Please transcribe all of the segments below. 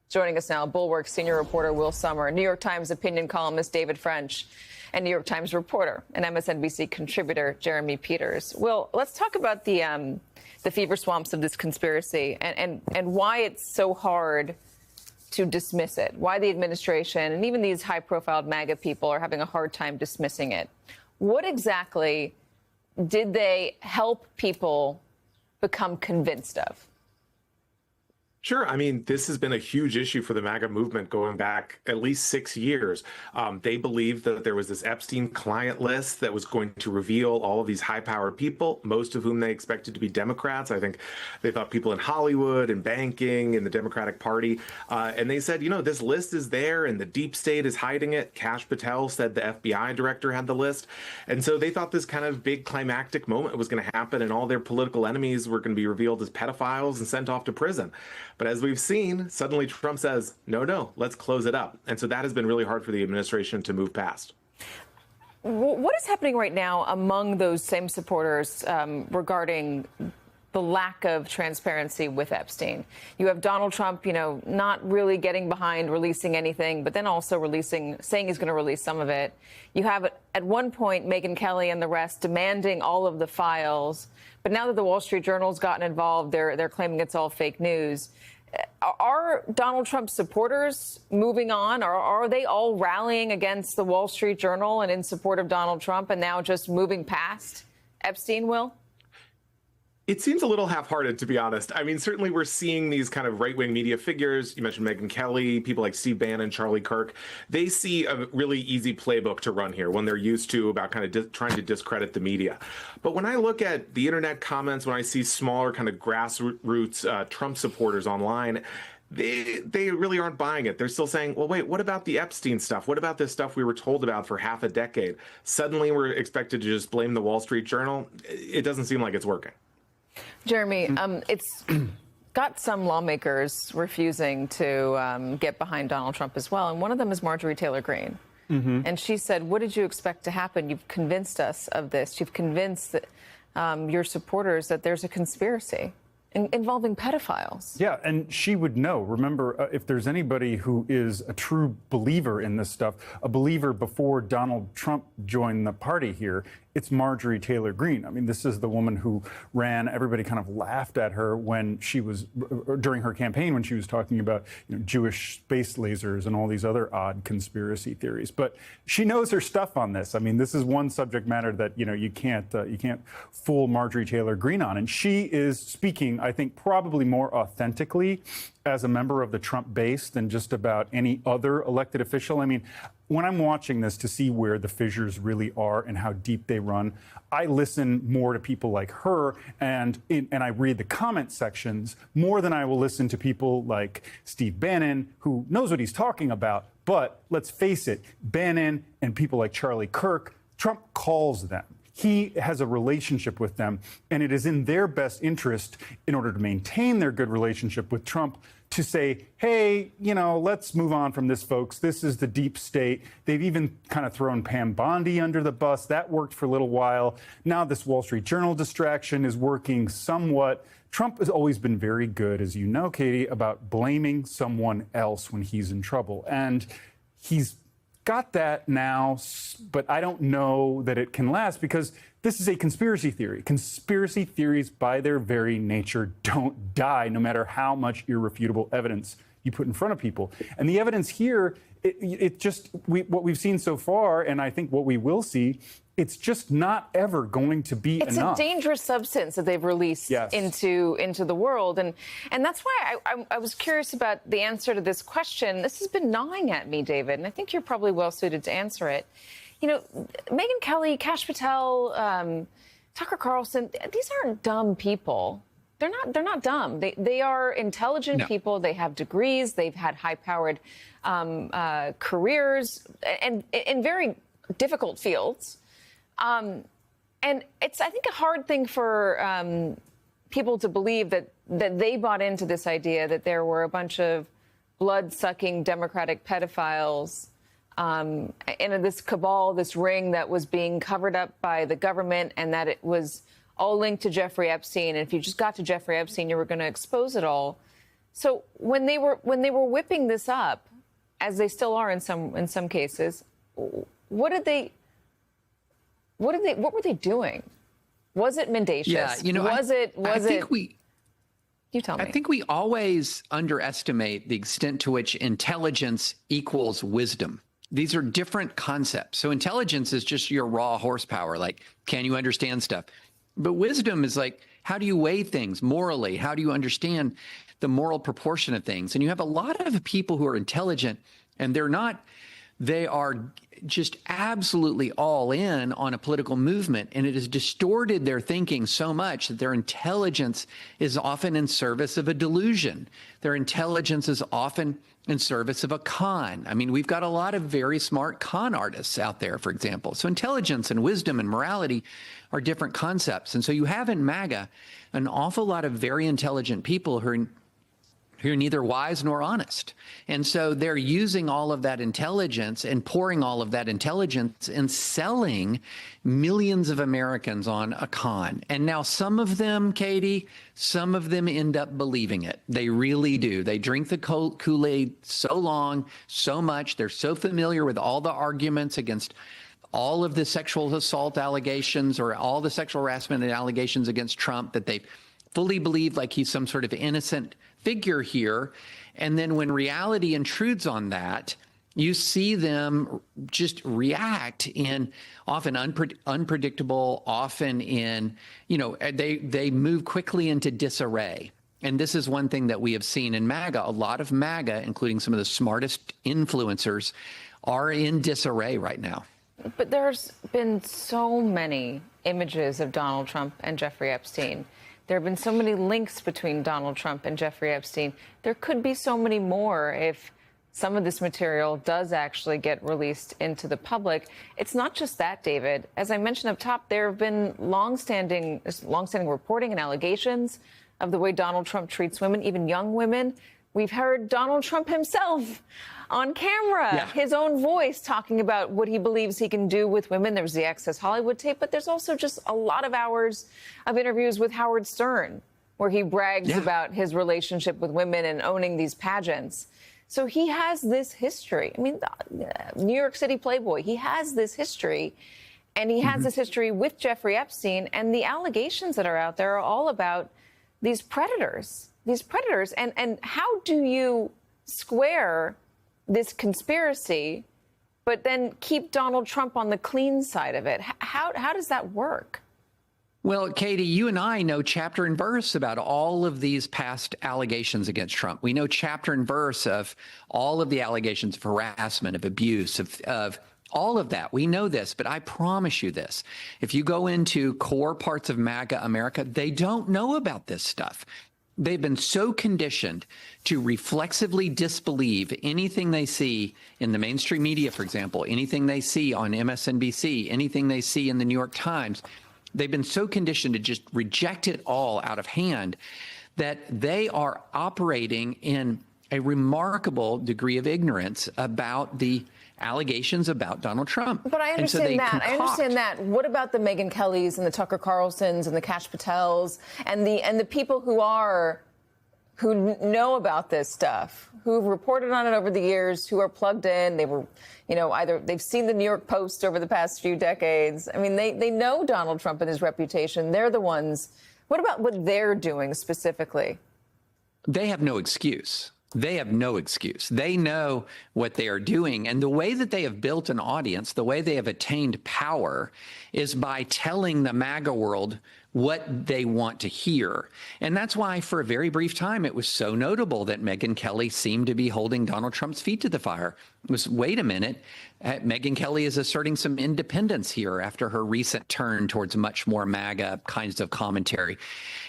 Joining us now, Bulwark senior reporter Will Sommer, New York Times opinion columnist David French, and New York Times reporter and MSNBC contributor Jeremy Peters. Will, let's talk about the fever swamps of this conspiracy and why it's so hard to dismiss it, why the administration and even these high-profile MAGA people are having a hard time dismissing it. What exactly did they help people become convinced of? Sure. I mean, this has been a huge issue for the MAGA movement going back at least 6 years. They believed that there was this Epstein client list that was going to reveal all of these high-powered people, most of whom they expected to be Democrats. I think they thought people in Hollywood and banking and the Democratic Party. And they said, you know, this list is there and the deep state is hiding it. Kash Patel said the FBI director had the list. And so they thought this kind of big climactic moment was going to happen and all their political enemies were going to be revealed as pedophiles and sent off to prison. But as we've seen, suddenly Trump says, no, let's close it up. And so that has been really hard for the administration to move past. What is happening right now among those same supporters regarding the lack of transparency with Epstein? You have Donald Trump, not really getting behind releasing anything, but then also saying he's going to release some of it. You have, at one point, Megyn Kelly and the rest demanding all of the files. But now that the Wall Street Journal's gotten involved, they're claiming it's all fake news. Are Donald Trump supporters moving on? Or are they all rallying against the Wall Street Journal and in support of Donald Trump and now just moving past Epstein, Will? It seems a little half-hearted, to be honest. I mean, certainly we're seeing these kind of right-wing media figures. You mentioned Megyn Kelly, people like Steve Bannon, Charlie Kirk. They see a really easy playbook to run here when they're used to about kind of trying to discredit the media. But when I look at the internet comments, when I see smaller kind of grassroots Trump supporters online, they really aren't buying it. They're still saying, well, wait, what about the Epstein stuff? What about this stuff we were told about for half a decade? Suddenly we're expected to just blame the Wall Street Journal. It doesn't seem like it's working. Jeremy, it's got some lawmakers refusing to get behind Donald Trump as well. And one of them is Marjorie Taylor Greene. Mm-hmm. And she said, what did you expect to happen? You've convinced us of this. You've convinced your supporters that there's a conspiracy involving pedophiles. Yeah, and she would know. Remember, if there's anybody who is a true believer in this stuff, a believer before Donald Trump joined the party here, it's Marjorie Taylor Greene. I mean, this is the woman who ran. Everybody kind of laughed at her when she was during her campaign when she was talking about Jewish space lasers and all these other odd conspiracy theories. But she knows her stuff on this. I mean, this is one subject matter that you can't fool Marjorie Taylor Greene on, and she is speaking, I think, probably more authentically as a member of the Trump base than just about any other elected official. I mean, when I'm watching this to see where the fissures really are and how deep they run, I listen more to people like her and I read the comment sections more than I will listen to people like Steve Bannon, who knows what he's talking about. But let's face it, Bannon and people like Charlie Kirk, Trump calls them. He has a relationship with them, and it is in their best interest, in order to maintain their good relationship with Trump, to say, hey, let's move on from this, folks. This is the deep state. They've even kind of thrown Pam Bondi under the bus. That worked for a little while. Now this Wall Street Journal distraction is working somewhat. Trump has always been very good, as you know, Katie, about blaming someone else when he's in trouble. And he's got that now, but I don't know that it can last because this is a conspiracy theory. Conspiracy theories, by their very nature, don't die, no matter how much irrefutable evidence you put in front of people. And the evidence here, what we've seen so far, and I think what we will see, it's just not ever going to be enough. It's a dangerous substance that they've released into the world. And that's why I was curious about the answer to this question. This has been gnawing at me, David, and I think you're probably well suited to answer it. Megyn Kelly, Kash Patel, Tucker Carlson, these aren't dumb people. They're not dumb. They are intelligent people. They have degrees. They've had high-powered careers and in very difficult fields. And it's, I think, a hard thing for people to believe that they bought into this idea that there were a bunch of blood-sucking Democratic pedophiles in this cabal, this ring that was being covered up by the government, and that it was all linked to Jeffrey Epstein. And if you just got to Jeffrey Epstein, you were going to expose it all. So when they were whipping this up, as they still are in some cases, what were they doing? Was it mendacious? Yeah, You tell me. I think we always underestimate the extent to which intelligence equals wisdom. These are different concepts. So intelligence is just your raw horsepower, like, can you understand stuff? But wisdom is like, how do you weigh things morally? How do you understand the moral proportion of things? And you have a lot of people who are intelligent, and they are just absolutely all in on a political movement, and it has distorted their thinking so much that their intelligence is often in service of a delusion. Their intelligence is often in service of a con. I mean, we've got a lot of very smart con artists out there, for example. So intelligence and wisdom and morality are different concepts. And so you have in MAGA an awful lot of very intelligent people who are neither wise nor honest. And so they're using all of that intelligence and pouring all of that intelligence and selling millions of Americans on a con. And now some of them, Katie, some of them end up believing it. They really do. They drink the Kool-Aid so long, so much. They're so familiar with all the arguments against all of the sexual assault allegations or all the sexual harassment allegations against Trump that they fully believe like he's some sort of innocent figure here. And then when reality intrudes on that, you see them just react in often unpredictable, often in, they move quickly into disarray. And this is one thing that we have seen in MAGA. A lot of MAGA, including some of the smartest influencers, are in disarray right now. But there's been so many images of Donald Trump and Jeffrey Epstein. There have been so many links between Donald Trump and Jeffrey Epstein. There could be so many more if some of this material does actually get released into the public. It's not just that, David. As I mentioned up top, there have been longstanding reporting and allegations of the way Donald Trump treats women, even young women. We've heard Donald Trump himself on camera, his own voice talking about what he believes he can do with women. There's the Access Hollywood tape, but there's also just a lot of hours of interviews with Howard Stern, where he brags about his relationship with women and owning these pageants. So he has this history. I mean, New York City Playboy, he has this history, and he has this history with Jeffrey Epstein, and the allegations that are out there are all about these predators. And how do you square this conspiracy, but then keep Donald Trump on the clean side of it? How does that work? Well, Katie, you and I know chapter and verse about all of these past allegations against Trump. We know chapter and verse of all of the allegations of harassment, of abuse, of all of that. We know this, but I promise you this. If you go into core parts of MAGA America, they don't know about this stuff. They've been so conditioned to reflexively disbelieve anything they see in the mainstream media, for example, anything they see on MSNBC, anything they see in the New York Times. They've been so conditioned to just reject it all out of hand that they are operating in a remarkable degree of ignorance about the allegations about Donald Trump. But I understand I understand that. What about the Megyn Kellys and the Tucker Carlsons and the Kash Patels and the people who know about this stuff, who've reported on it over the years, who are plugged in? They were, either they've seen the New York Post over the past few decades. I mean, they know Donald Trump and his reputation. They're the ones. What about what they're doing specifically? They have no excuse. They have no excuse. They know what they are doing. And the way that they have built an audience, the way they have attained power is by telling the MAGA world what they want to hear. And that's why for a very brief time, it was so notable that Megyn Kelly seemed to be holding Donald Trump's feet to the fire. It was, wait a minute, Megyn Kelly is asserting some independence here after her recent turn towards much more MAGA kinds of commentary.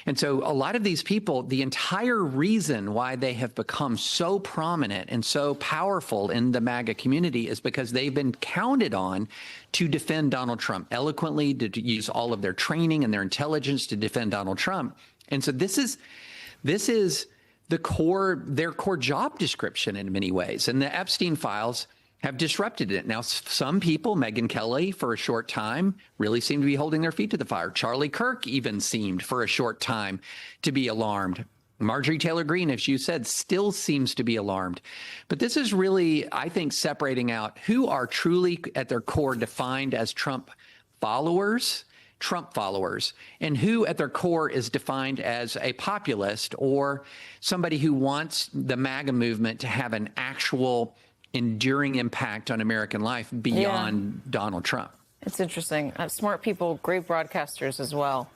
And so a lot of these people, the entire reason why they have become so prominent and so powerful in the MAGA community is because they've been counted on to defend Donald Trump eloquently, to use all of their training and their intelligence to defend Donald Trump. And so this is their core job description in many ways. And the Epstein files have disrupted it. Now, some people, Megyn Kelly for a short time, really seemed to be holding their feet to the fire. Charlie Kirk even seemed for a short time to be alarmed Marjorie Taylor Greene, as you said, still seems to be alarmed. But this is really, I think, separating out who are truly at their core defined as Trump followers, and who at their core is defined as a populist or somebody who wants the MAGA movement to have an actual enduring impact on American life beyond Donald Trump. It's interesting. Smart people, great broadcasters as well.